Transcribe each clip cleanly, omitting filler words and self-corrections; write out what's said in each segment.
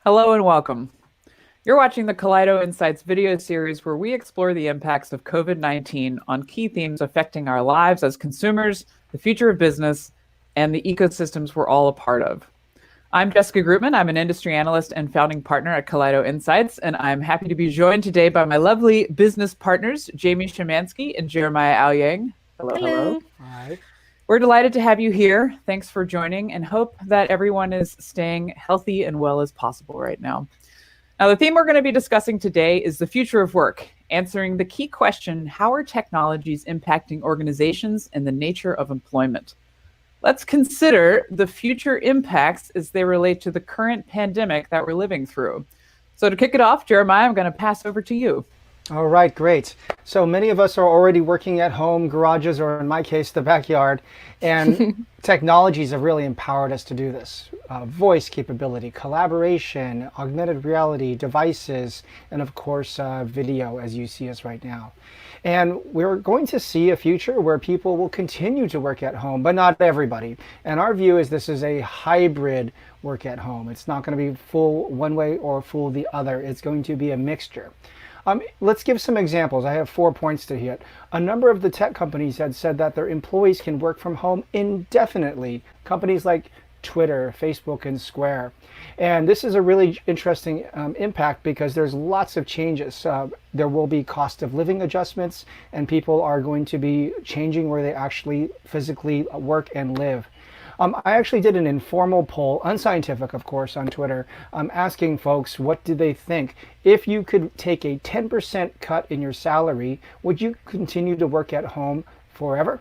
Hello and welcome. You're watching the Kaleido Insights video series where we explore the impacts of COVID-19 on key themes affecting our lives as consumers, the future of business, and the ecosystems we're all a part of. I'm Jessica Groopman. I'm an industry analyst and founding partner at Kaleido Insights, and I'm happy to be joined today by my lovely business partners, Jaimy Szymanski and Jeremiah Owyang. Hello, hello. Hello. Hi. We're delighted to have you here. Thanks for joining and hope that everyone is staying healthy and well as possible right now. Now, the theme we're going to be discussing today is the future of work, answering the key question, how are technologies impacting organizations and the nature of employment? Let's consider the future impacts as they relate to the current pandemic that we're living through. So to kick it off, Jeremiah, I'm going to pass over to you. All right, great. So many of us are already working at home, garages, or in my case, the backyard. And technologies have really empowered us to do this. Voice capability, collaboration, augmented reality, devices, and of course, video as you see us right now. And we're going to see a future where people will continue to work at home, but not everybody. And our view is this is a hybrid work at home. It's not going to be full one way or full the other. It's going to be a mixture. Let's give some examples. I have 4 points to hit. A number of the tech companies had said that their employees can work from home indefinitely. Companies like Twitter, Facebook, and Square. And this is a really interesting impact because there's lots of changes. There will be cost of living adjustments, and people are going to be changing where they actually physically work and live. I actually did an informal poll, unscientific of course, on Twitter, asking folks what did they think. If you could take a 10% cut in your salary, would you continue to work at home forever?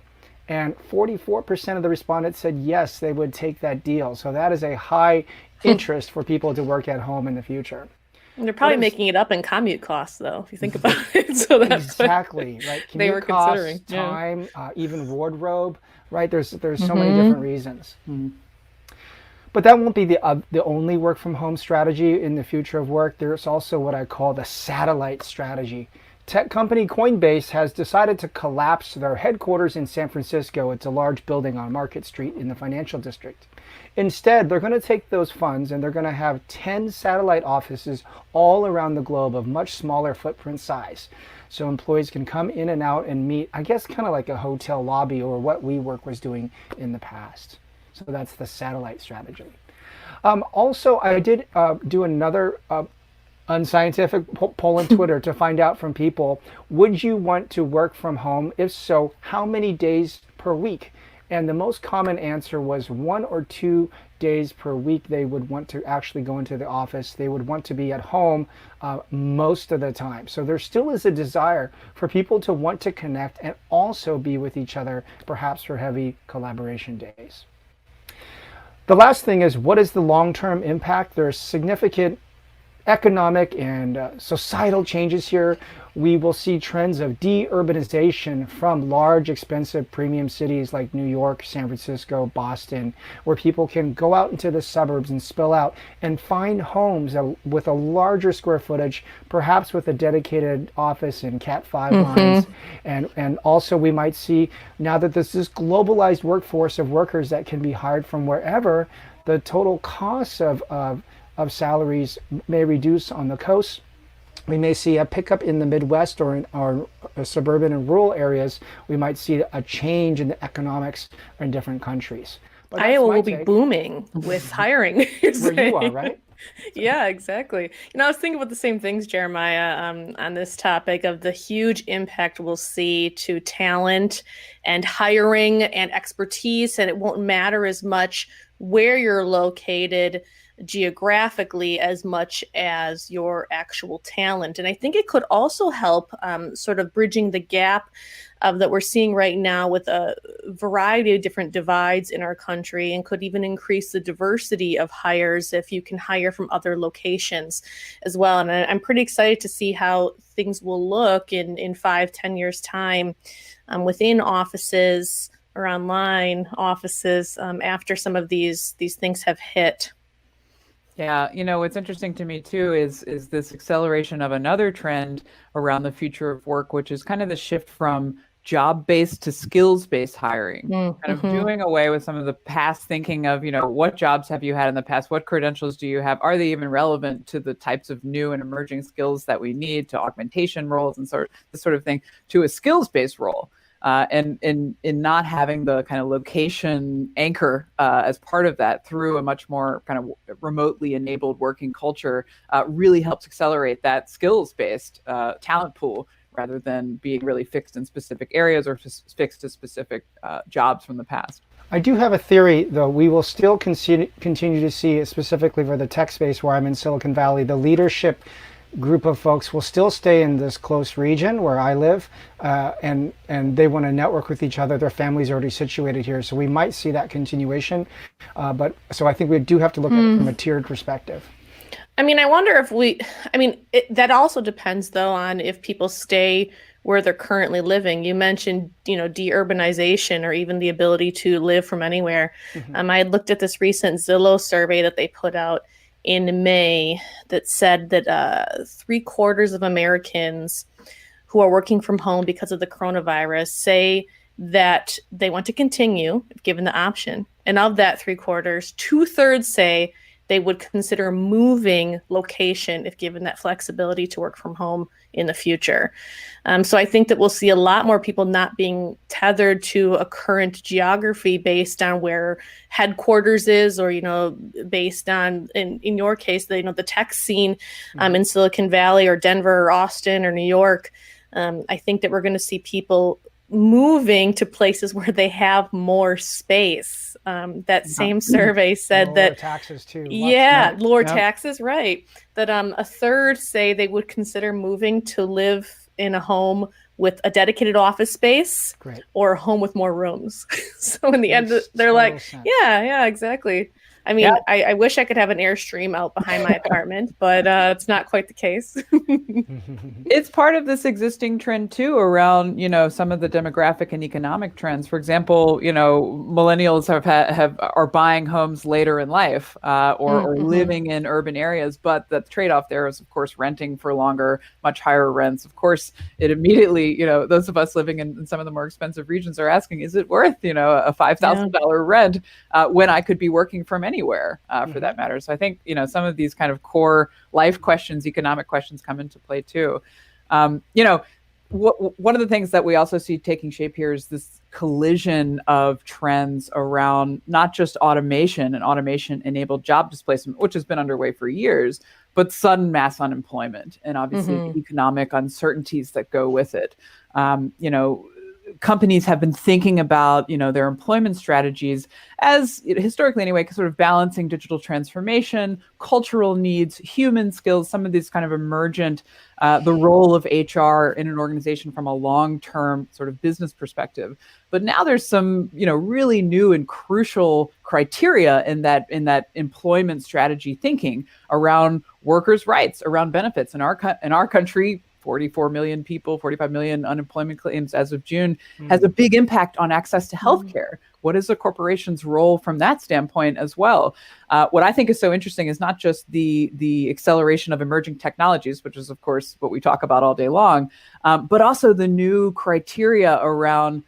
And 44% of the respondents said yes, they would take that deal. So that is a high interest for people to work at home in the future. And they're probably making it up in commute costs, though, if you think about it. So that's exactly right. Commute they were costs, considering. Time, even wardrobe. Right. There's so many different reasons. But that won't be the only work from home strategy in the future of work. There's also what I call the satellite strategy. Tech company Coinbase has decided to collapse their headquarters in San Francisco. It's a large building on Market Street in the financial district. Instead, they're going to take those funds and they're going to have 10 satellite offices all around the globe of much smaller footprint size. So employees can come in and out and meet, I guess, kind of like a hotel lobby or what WeWork was doing in the past. So that's the satellite strategy. Also, I did do another unscientific poll on Twitter to find out from people, would you want to work from home? If so, how many days per week? And the most common answer was 1 or 2 days per week they would want to actually go into the office. They would want to be at home most of the time. So there still is a desire for people to want to connect and also be with each other, perhaps for heavy collaboration days. The last thing is, what is the long-term impact? There's significant economic and societal changes here. We will see trends of de-urbanization from large, expensive premium cities like New York, San Francisco, Boston, where people can go out into the suburbs and spill out and find homes with a larger square footage, perhaps with a dedicated office and Cat 5 lines. And also we might see, now that there's this globalized workforce of workers that can be hired from wherever, the total costs of salaries may reduce on the coast. We may see a pickup in the Midwest or in our suburban and rural areas. We might see a change in the economics in different countries. Iowa will be booming with hiring. Where you are, right? Yeah, exactly. I was thinking about the same things, Jeremiah, on this topic of the huge impact we'll see to talent and hiring and expertise, and it won't matter as much where you're located geographically as much as your actual talent. And I think it could also help sort of bridging the gap that we're seeing right now with a variety of different divides in our country, and could even increase the diversity of hires if you can hire from other locations as well. And I'm pretty excited to see how things will look in 5-10 years time within offices or online offices after some of these things have hit. Yeah, what's interesting to me too is this acceleration of another trend around the future of work, which is kind of the shift from job-based to skills-based hiring, Mm-hmm. kind of doing away with some of the past thinking of, what jobs have you had in the past? What credentials do you have? Are they even relevant to the types of new and emerging skills that we need, to augmentation roles and this sort of thing, to a skills-based role? And in not having the kind of location anchor as part of that through a much more kind of remotely enabled working culture really helps accelerate that skills-based talent pool, rather than being really fixed in specific areas or fixed to specific jobs from the past. I do have a theory, though. We will still continue to see, specifically for the tech space where I'm in Silicon Valley, the leadership group of folks will still stay in this close region where I live, and they want to network with each other. Their families are already situated here, so we might see that continuation. But so I think we do have to look at it from a tiered perspective. I mean, I wonder if that also depends, though, on if people stay where they're currently living. You mentioned, deurbanization, or even the ability to live from anywhere. I looked at this recent Zillow survey that they put out in May that said that 3/4 of Americans who are working from home because of the coronavirus say that they want to continue if given the option. And of that 3/4, 2/3 say they would consider moving location if given that flexibility to work from home in the future. So I think that we'll see a lot more people not being tethered to a current geography based on where headquarters is, or, based on, in your case, the tech scene in Silicon Valley or Denver or Austin or New York. I think that we're going to see people moving to places where they have more space. That same survey said lower that taxes too. Lower taxes, right? That 1/3 say they would consider moving to live in a home with a dedicated office space, or a home with more rooms. So in the end, they're like, sense. Yeah, exactly. I mean, I wish I could have an Airstream out behind my apartment, but it's not quite the case. It's part of this existing trend too around, some of the demographic and economic trends. For example, millennials are buying homes later in life, or living in urban areas. But the trade-off there is, of course, renting for longer, much higher rents. Of course, it immediately, those of us living in some of the more expensive regions are asking, is it worth, a $5,000 rent when I could be working from anywhere, for that matter? So I think, some of these kind of core life questions, economic questions, come into play too. One of the things that we also see taking shape here is this collision of trends around not just automation and automation-enabled job displacement, which has been underway for years, but sudden mass unemployment and obviously the economic uncertainties that go with it. Companies have been thinking about, their employment strategies as, historically anyway, sort of balancing digital transformation, cultural needs, human skills, some of these kind of emergent, the role of HR in an organization from a long-term sort of business perspective. But now there's some, really new and crucial criteria in that employment strategy thinking around workers' rights, around benefits. In our country, 44 million people, 45 million unemployment claims as of June, has a big impact on access to healthcare. What is a corporation's role from that standpoint as well? What I think is so interesting is not just the acceleration of emerging technologies, which is, of course, what we talk about all day long, but also the new criteria around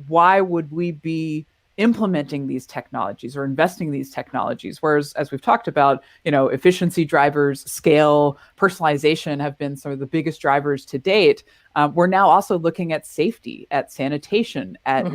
why would we be implementing these technologies or investing in these technologies. Whereas, as we've talked about, efficiency drivers, scale, personalization have been some of the biggest drivers to date. We're now also looking at safety, at sanitation, at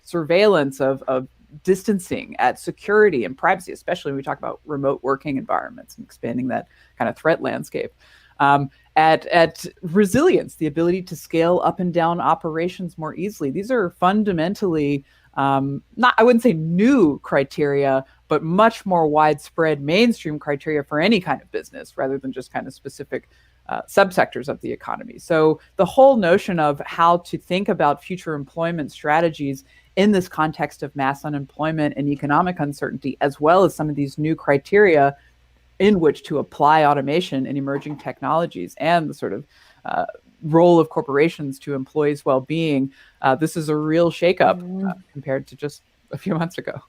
surveillance of distancing, at security and privacy, especially when we talk about remote working environments and expanding that kind of threat landscape. At resilience, the ability to scale up and down operations more easily. These are fundamentally I wouldn't say new criteria, but much more widespread mainstream criteria for any kind of business, rather than just kind of specific subsectors of the economy. So the whole notion of how to think about future employment strategies in this context of mass unemployment and economic uncertainty, as well as some of these new criteria in which to apply automation and emerging technologies and the sort of role of corporations to employees' well-being, this is a real shakeup compared to just a few months ago.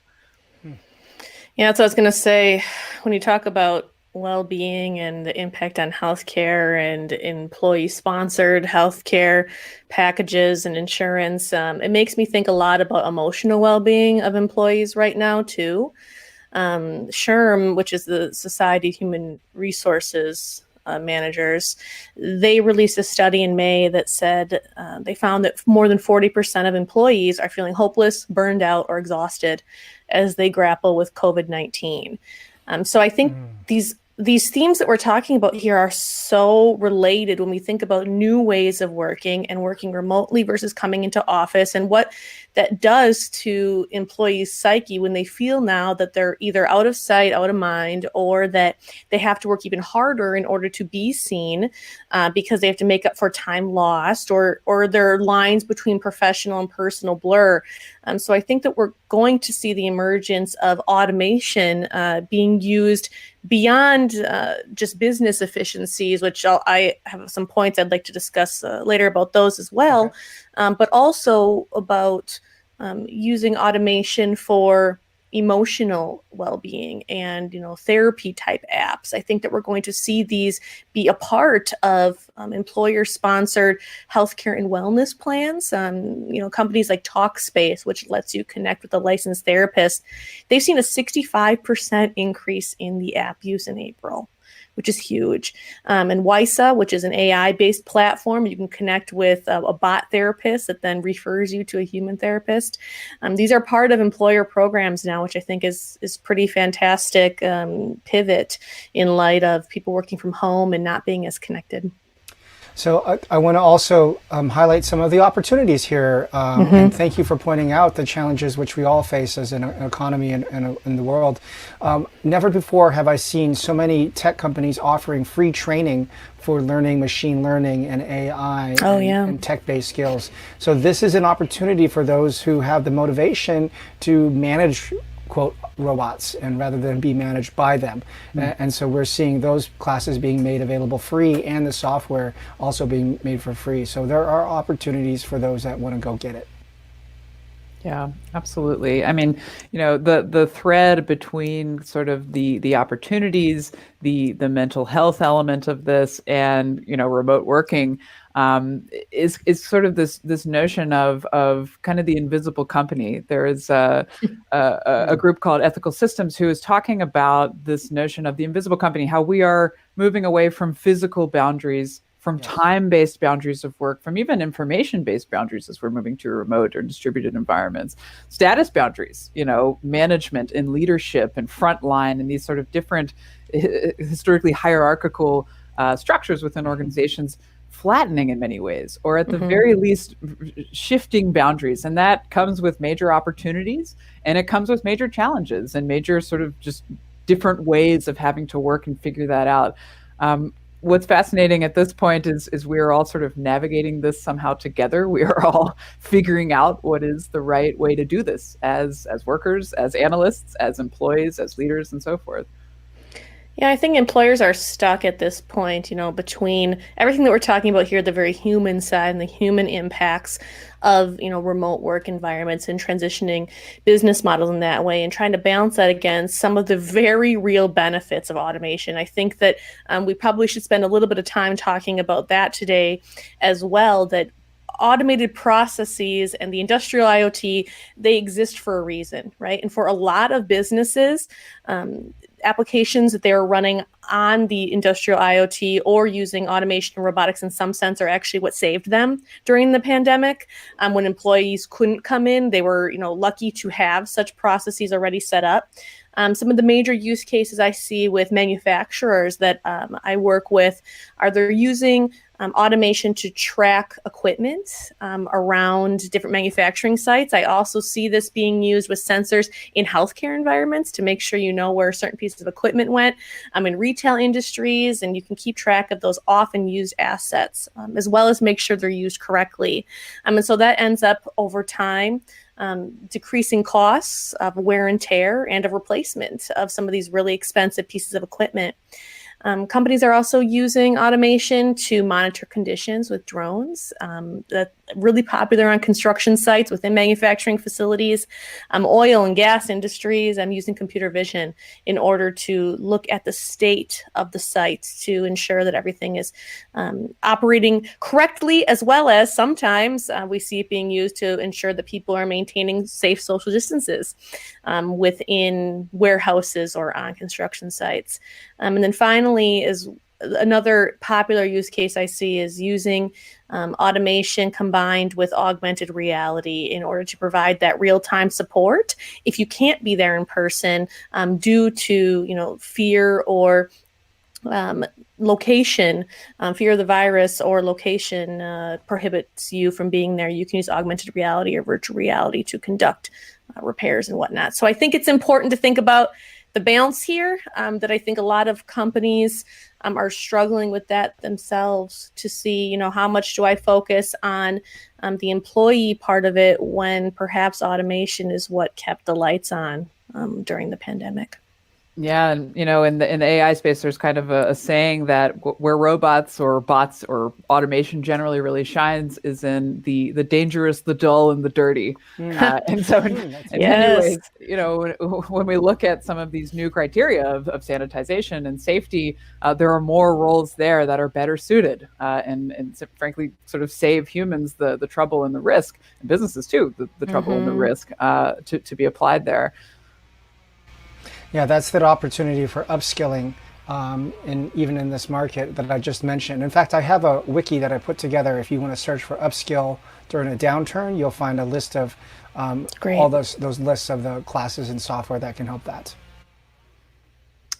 Yeah, that's what I was going to say. When you talk about well-being and the impact on healthcare and employee-sponsored healthcare packages and insurance, it makes me think a lot about emotional well-being of employees right now too. SHRM, which is the Society of Human Resources Managers, they released a study in May that said they found that more than 40% of employees are feeling hopeless, burned out, or exhausted as they grapple with COVID-19. So I think these themes that we're talking about here are so related when we think about new ways of working and working remotely versus coming into office, and what that does to employees' psyche when they feel now that they're either out of sight, out of mind, or that they have to work even harder in order to be seen because they have to make up for time lost, or their lines between professional and personal blur. So I think that we're going to see the emergence of automation being used beyond just business efficiencies, which I have some points I'd like to discuss later about those as well, but also about using automation for emotional well-being and therapy type apps. I think that we're going to see these be a part of employer-sponsored healthcare and wellness plans. Companies like Talkspace, which lets you connect with a licensed therapist, they've seen a 65% increase in the app use in April, which is huge. And Wysa, which is an AI-based platform, you can connect with a bot therapist that then refers you to a human therapist. These are part of employer programs now, which I think is pretty fantastic pivot in light of people working from home and not being as connected. So I want to also highlight some of the opportunities here, and thank you for pointing out the challenges which we all face as an economy and in the world. Never before have I seen so many tech companies offering free training for learning machine learning and AI and tech-based skills. So this is an opportunity for those who have the motivation to manage, quote, robots, and rather than be managed by them. And so we're seeing those classes being made available free, and the software also being made for free. So there are opportunities for those that want to go get it. Yeah, absolutely. I mean, the thread between sort of the opportunities, the mental health element of this, and remote working is sort of this notion of kind of the invisible company. There is a group called Ethical Systems who is talking about this notion of the invisible company, how we are moving away from physical boundaries, from time-based boundaries of work, from even information-based boundaries as we're moving to remote or distributed environments, status boundaries, management and leadership and frontline, and these sort of different historically hierarchical structures within organizations flattening in many ways, or at the very least shifting boundaries. And that comes with major opportunities, and it comes with major challenges and major sort of just different ways of having to work and figure that out. What's fascinating at this point is we are all sort of navigating this somehow together. We are all figuring out what is the right way to do this as workers, as analysts, as employees, as leaders, and so forth. Yeah, I think employers are stuck at this point, between everything that we're talking about here, the very human side and the human impacts of, remote work environments and transitioning business models in that way, and trying to balance that against some of the very real benefits of automation. I think that we probably should spend a little bit of time talking about that today as well, that automated processes and the industrial IoT, they exist for a reason, right? And for a lot of businesses, applications that they are running on the industrial IoT or using automation and robotics in some sense are actually what saved them during the pandemic. When employees couldn't come in, they were, lucky to have such processes already set up. Some of the major use cases I see with manufacturers that I work with are they're using automation to track equipment around different manufacturing sites. I also see this being used with sensors in healthcare environments to make sure you know where certain pieces of equipment went. In retail industries, and you can keep track of those often used assets, as well as make sure they're used correctly. And so that ends up over time decreasing costs of wear and tear and of replacement of some of these really expensive pieces of equipment. Companies are also using automation to monitor conditions with drones. That's really popular on construction sites within manufacturing facilities. Oil and gas industries, I'm using computer vision in order to look at the state of the sites to ensure that everything is operating correctly, as well as sometimes we see it being used to ensure that people are maintaining safe social distances within warehouses or on construction sites. And then finally is another popular use case I see is using automation combined with augmented reality in order to provide that real-time support if you can't be there in person due to fear or location, fear of the virus or location prohibits you from being there. You can use augmented reality or virtual reality to conduct repairs and whatnot. So I think it's important to think about the balance here, that I think a lot of companies are struggling with that themselves to see, how much do I focus on the employee part of it when perhaps automation is what kept the lights on during the pandemic. Yeah, and in the AI space, there's kind of a saying that where robots or bots or automation generally really shines is in the dangerous, the dull, and the dirty. And so, in many ways, when we look at some of these new criteria of sanitization and safety, there are more roles there that are better suited, and frankly, sort of save humans the trouble and the risk, and businesses too, the trouble and the risk to be applied there. Yeah, that's that opportunity for upskilling even in this market that I just mentioned. In fact, I have a wiki that I put together. If you want to search for upskill during a downturn, you'll find a list of all those lists of the classes and software that can help that.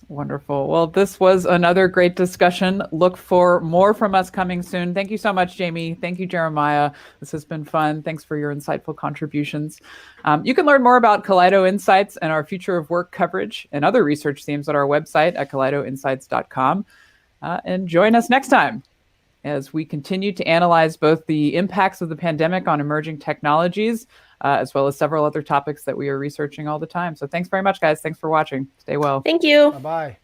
Wonderful. Well, this was another great discussion. Look for more from us coming soon. Thank you so much, Jaimy. Thank you, Jeremiah. This has been fun. Thanks for your insightful contributions. You can learn more about Kaleido Insights and our future of work coverage and other research themes at our website at kaleidoinsights.com. And join us next time as we continue to analyze both the impacts of the pandemic on emerging technologies, as well as several other topics that we are researching all the time. So thanks very much, guys. Thanks for watching. Stay well. Thank you. Bye-bye.